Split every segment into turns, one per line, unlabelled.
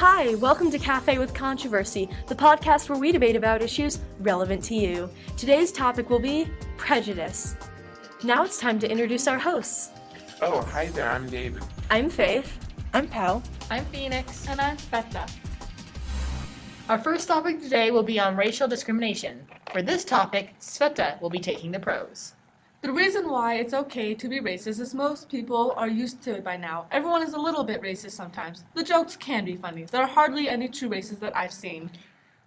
Hi, welcome to Cafe with Controversy, the podcast where we debate about issues relevant to you. Today's topic will be prejudice. Now it's time to introduce our hosts.
Oh, hi there, I'm David.
I'm Faith.
I'm Pal.
I'm Pheonix.
And I'm Sveta.
Our first topic today will be on racial discrimination. For this topic, Sveta will be taking the pros.
The reason why it's okay to be racist is most people are used to it by now. Everyone is a little bit racist sometimes. The jokes can be funny. There are hardly any true racists that I've seen.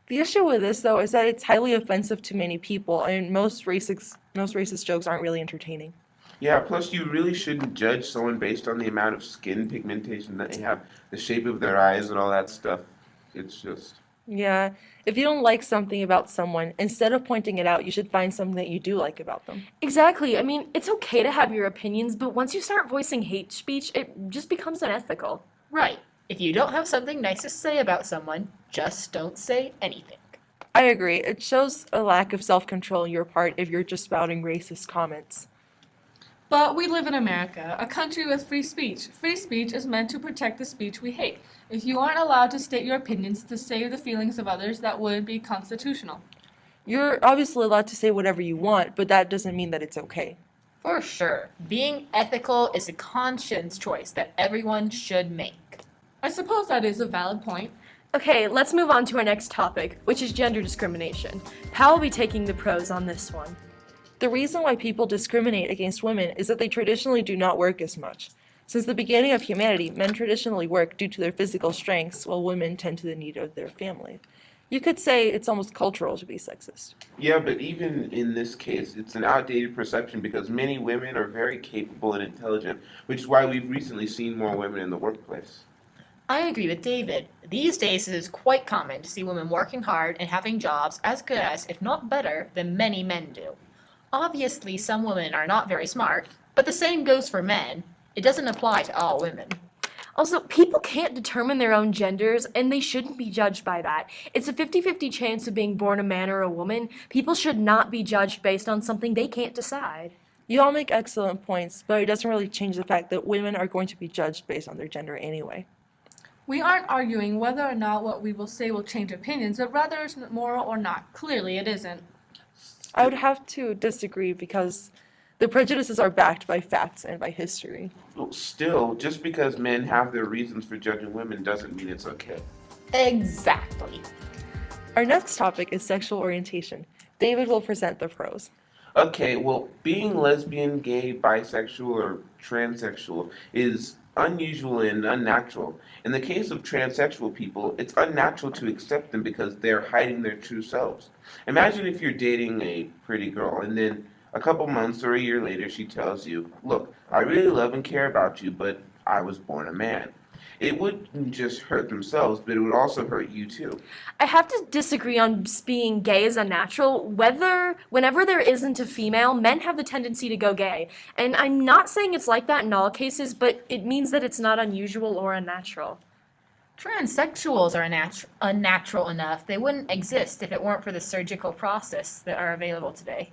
The issue with this, though, is that it's highly offensive to many people, and most racist jokes aren't really entertaining.
Yeah, plus you really shouldn't judge someone based on the amount of skin pigmentation that they have, the shape of their eyes and all that stuff. It's just...
Yeah, if you don't like something about someone, instead of pointing it out, you should find something that you do like about them.
Exactly. I mean, it's okay to have your opinions, but once you start voicing hate speech, it just becomes unethical.
Right. If you don't have something nice to say about someone, just don't say anything.
I agree. It shows a lack of self-control on your part if you're just spouting racist comments.
But we live in America, a country with free speech. Free speech is meant to protect the speech we hate. If you aren't allowed to state your opinions, to say the feelings of others, that wouldn't be constitutional.
You're obviously allowed to say whatever you want, but that doesn't mean that it's okay.
For sure. Being ethical is a conscience choice that everyone should make.
I suppose that is a valid point.
Okay, let's move on to our next topic, which is gender discrimination. Pal will be taking the pros on this one.
The reason why people discriminate against women is that they traditionally do not work as much. Since the beginning of humanity, men traditionally work due to their physical strengths, while women tend to the need of their family. You could say it's almost cultural to be sexist.
Yeah, but even in this case, it's an outdated perception because many women are very capable and intelligent, which is why we've recently seen more women in the workplace.
I agree with David. These days it is quite common to see women working hard and having jobs as good as, if not better, than many men do. Obviously, some women are not very smart, but the same goes for men. It doesn't apply to all women.
Also, people can't determine their own genders, and they shouldn't be judged by that. It's a 50-50 chance of being born a man or a woman. People should not be judged based on something they can't decide.
You all make excellent points, but it doesn't really change the fact that women are going to be judged based on their gender anyway.
We aren't arguing whether or not what we will say will change opinions, but rather it's moral or not. Clearly, it isn't.
I would have to disagree because the prejudices are backed by facts and by history.
Well, still, just because men have their reasons for judging women doesn't mean it's okay.
Exactly.
Our next topic is sexual orientation. David will present the pros.
Okay, well, being lesbian, gay, bisexual, or transsexual is unusual and unnatural. In the case of transsexual people, it's unnatural to accept them because they're hiding their true selves. Imagine if you're dating a pretty girl and then a couple months or a year later she tells you, look, I really love and care about you, but I was born a man. It wouldn't just hurt themselves, but it would also hurt you too.
I have to disagree on being gay is unnatural. Whenever there isn't a female, men have the tendency to go gay. And I'm not saying it's like that in all cases, but it means that it's not unusual or unnatural.
Transsexuals are unnatural enough. They wouldn't exist if it weren't for the surgical process that are available today.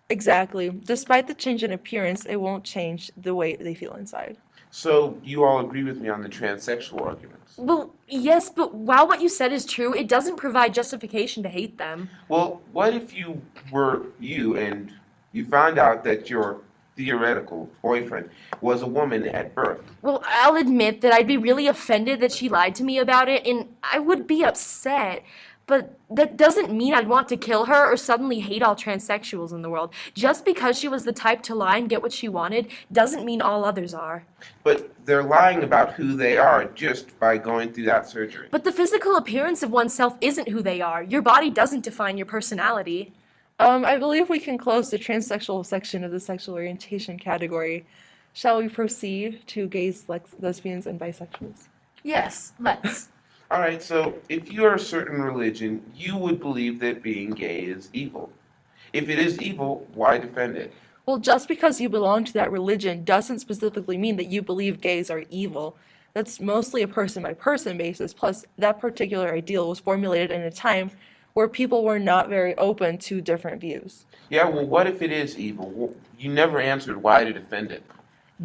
Exactly. Despite the change in appearance, it won't change the way they feel inside.
So you all agree with me on the transsexual arguments?
Well, yes, but while what you said is true, it doesn't provide justification to hate them.
Well, what if you were you and you found out that your theoretical boyfriend was a woman at birth?
Well, I'll admit that I'd be really offended that she lied to me about it, and I would be upset. But that doesn't mean I'd want to kill her or suddenly hate all transsexuals in the world. Just because she was the type to lie and get what she wanted doesn't mean all others are.
But they're lying about who they are just by going through that surgery.
But the physical appearance of oneself isn't who they are. Your body doesn't define your personality.
I believe we can close the transsexual section of the sexual orientation category. Shall we proceed to gays, lesbians, and bisexuals?
Yes, let's.
All right, so if you're a certain religion, you would believe that being gay is evil. If it is evil, why defend it?
Well, just because you belong to that religion doesn't specifically mean that you believe gays are evil. That's mostly a person-by-person basis, plus that particular ideal was formulated in a time where people were not very open to different views.
Yeah, well, what if it is evil? Well, you never answered why to defend it.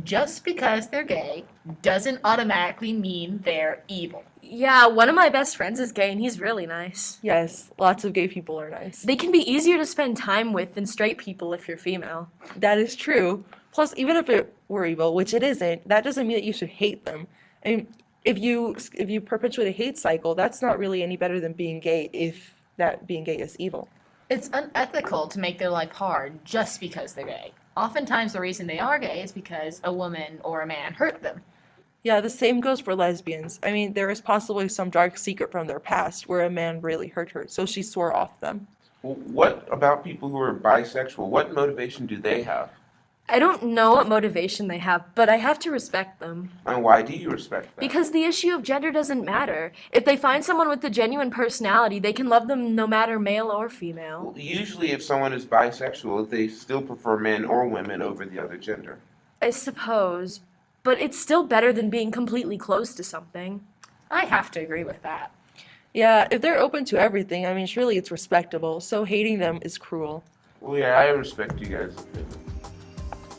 Just because they're gay doesn't automatically mean they're evil.
Yeah, one of my best friends is gay and he's really nice.
Yes, lots of gay people are nice.
They can be easier to spend time with than straight people if you're female.
That is true. Plus, even if it were evil, which it isn't, that doesn't mean that you should hate them. And if you perpetuate a hate cycle, that's not really any better than being gay if that being gay is evil.
It's unethical to make their life hard just because they're gay. Oftentimes, the reason they are gay is because a woman or a man hurt them.
Yeah, the same goes for lesbians. I mean, there is possibly some dark secret from their past where a man really hurt her, so she swore off them.
Well, what about people who are bisexual? What motivation do they have?
I don't know what motivation they have, but I have to respect them.
And why do you respect that?
Because the issue of gender doesn't matter. If they find someone with a genuine personality, they can love them no matter male or female.
Well, usually, if someone is bisexual, they still prefer men or women over the other gender.
I suppose, but it's still better than being completely closed to something.
I have to agree with that.
Yeah, if they're open to everything, I mean, surely it's respectable, so hating them is cruel.
Well, yeah, I respect you guys.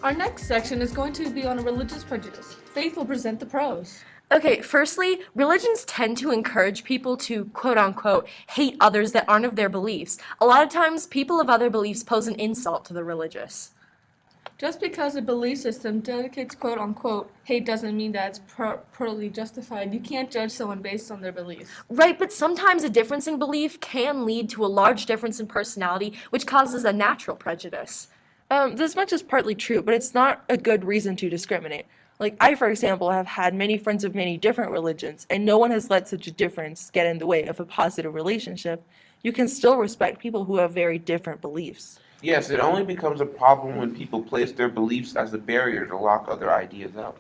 Our next section is going to be on religious prejudice. Faith will present the pros.
Okay, firstly, religions tend to encourage people to quote unquote hate others that aren't of their beliefs. A lot of times, people of other beliefs pose an insult to the religious.
Just because a belief system dedicates quote unquote hate doesn't mean that it's purely justified. You can't judge someone based on their beliefs.
Right, but sometimes a difference in belief can lead to a large difference in personality, which causes a natural prejudice.
This much is partly true, but it's not a good reason to discriminate. Like, I, for example, have had many friends of many different religions, and no one has let such a difference get in the way of a positive relationship. You can still respect people who have very different beliefs.
Yes, it only becomes a problem when people place their beliefs as a barrier to lock other ideas out.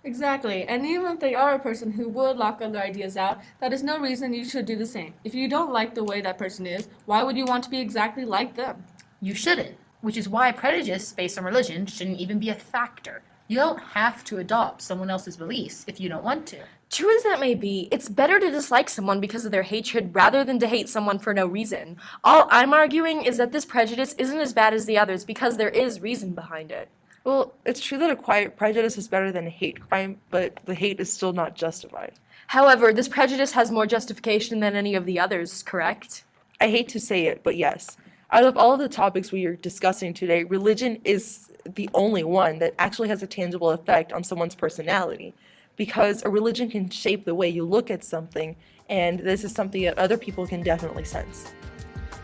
Exactly, and even if they are a person who would lock other ideas out, that is no reason you should do the same. If you don't like the way that person is, why would you want to be exactly like them?
You shouldn't, which is why prejudice based on religion shouldn't even be a factor. You don't have to adopt someone else's beliefs if you don't want to.
True as that may be, it's better to dislike someone because of their hatred rather than to hate someone for no reason. All I'm arguing is that this prejudice isn't as bad as the others because there is reason behind it.
Well, it's true that a quiet prejudice is better than a hate crime, but the hate is still not justified.
However, this prejudice has more justification than any of the others, correct?
I hate to say it, but yes. Out of all of the topics we are discussing today, religion is the only one that actually has a tangible effect on someone's personality, because a religion can shape the way you look at something, and this is something that other people can definitely sense.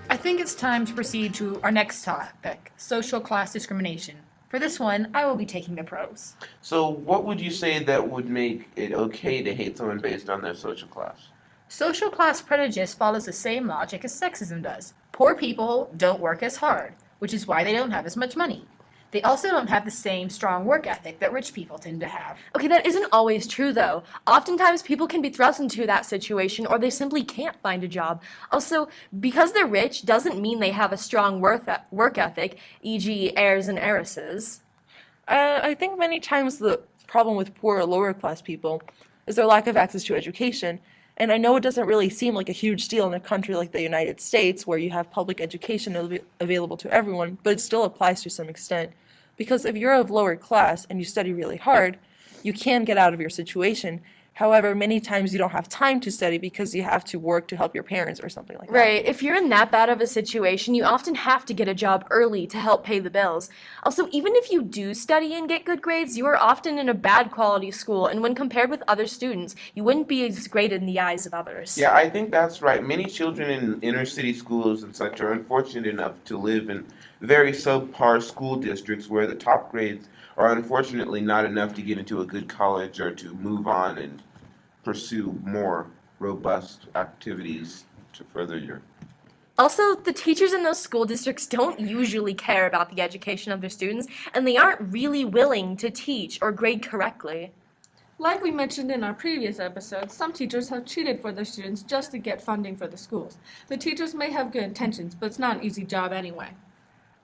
I think it's time to proceed to our next topic, social class discrimination. For this one, I will be taking the pros.
So, what would you say that would make it okay to hate someone based on their social class?
Social class prejudice follows the same logic as sexism does. Poor people don't work as hard, which is why they don't have as much money. They also don't have the same strong work ethic that rich people tend to have.
Okay, that isn't always true though. Oftentimes people can be thrust into that situation or they simply can't find a job. Also, because they're rich doesn't mean they have a strong work ethic, e.g. heirs and heiresses.
I think many times the problem with poor or lower class people is their lack of access to education. And I know it doesn't really seem like a huge deal in a country like the United States where you have public education available to everyone, but it still applies to some extent. Because if you're of lower class and you study really hard, you can get out of your situation. However, many times you don't have time to study because you have to work to help your parents or something like that.
Right, if you're in that bad of a situation, you often have to get a job early to help pay the bills. Also, even if you do study and get good grades, you are often in a bad quality school, and when compared with other students, you wouldn't be as great in the eyes of others.
Yeah, I think that's right. Many children in inner city schools and such are unfortunate enough to live in very subpar school districts where the top grades are unfortunately not enough to get into a good college or to move on and pursue more robust activities to further your...
Also, the teachers in those school districts don't usually care about the education of their students, and they aren't really willing to teach or grade correctly.
Like we mentioned in our previous episode, some teachers have cheated for their students just to get funding for the schools. The teachers may have good intentions, but it's not an easy job anyway.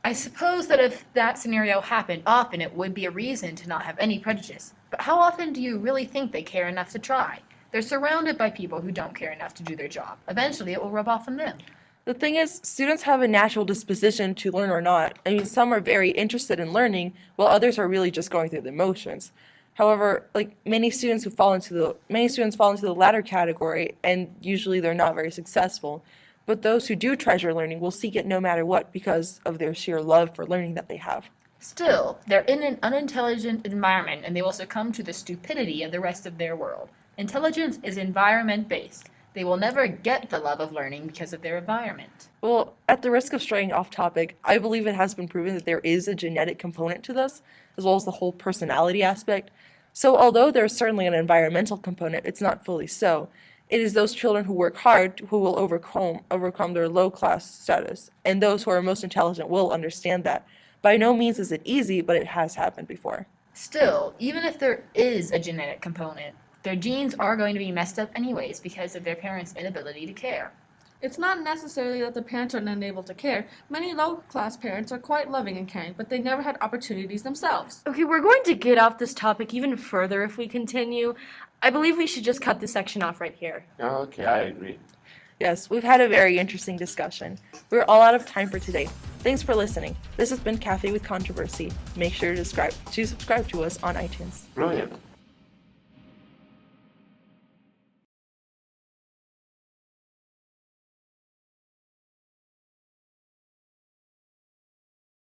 I suppose that if that scenario happened often, it would be a reason to not have any prejudice. But how often do you really think they care enough to try? They're surrounded by people who don't care enough to do their job. Eventually, it will rub off on them.
The thing is, students have a natural disposition to learn or not. I mean, some are very interested in learning, while others are really just going through the motions. However, like many students fall into the latter category, and usually they're not very successful. But those who do treasure learning will seek it no matter what because of their sheer love for learning that they have.
Still, they're in an unintelligent environment and they will succumb to the stupidity of the rest of their world. Intelligence is environment-based. They will never get the love of learning because of their environment.
Well, at the risk of straying off topic, I believe it has been proven that there is a genetic component to this, as well as the whole personality aspect. So, although there's certainly an environmental component, it's not fully so. It is those children who work hard who will overcome their low class status, and those who are most intelligent will understand that. By no means is it easy, but it has happened before.
Still, even if there is a genetic component, their genes are going to be messed up anyways because of their parents' inability to care.
It's not necessarily that the parents are unable to care. Many low-class parents are quite loving and caring, but they never had opportunities themselves.
Okay, we're going to get off this topic even further if we continue. I believe we should just cut this section off right here.
Okay, I agree.
Yes, we've had a very interesting discussion. We're all out of time for today. Thanks for listening. This has been Cafe with Controversy. Make sure to subscribe to us on iTunes.
Brilliant.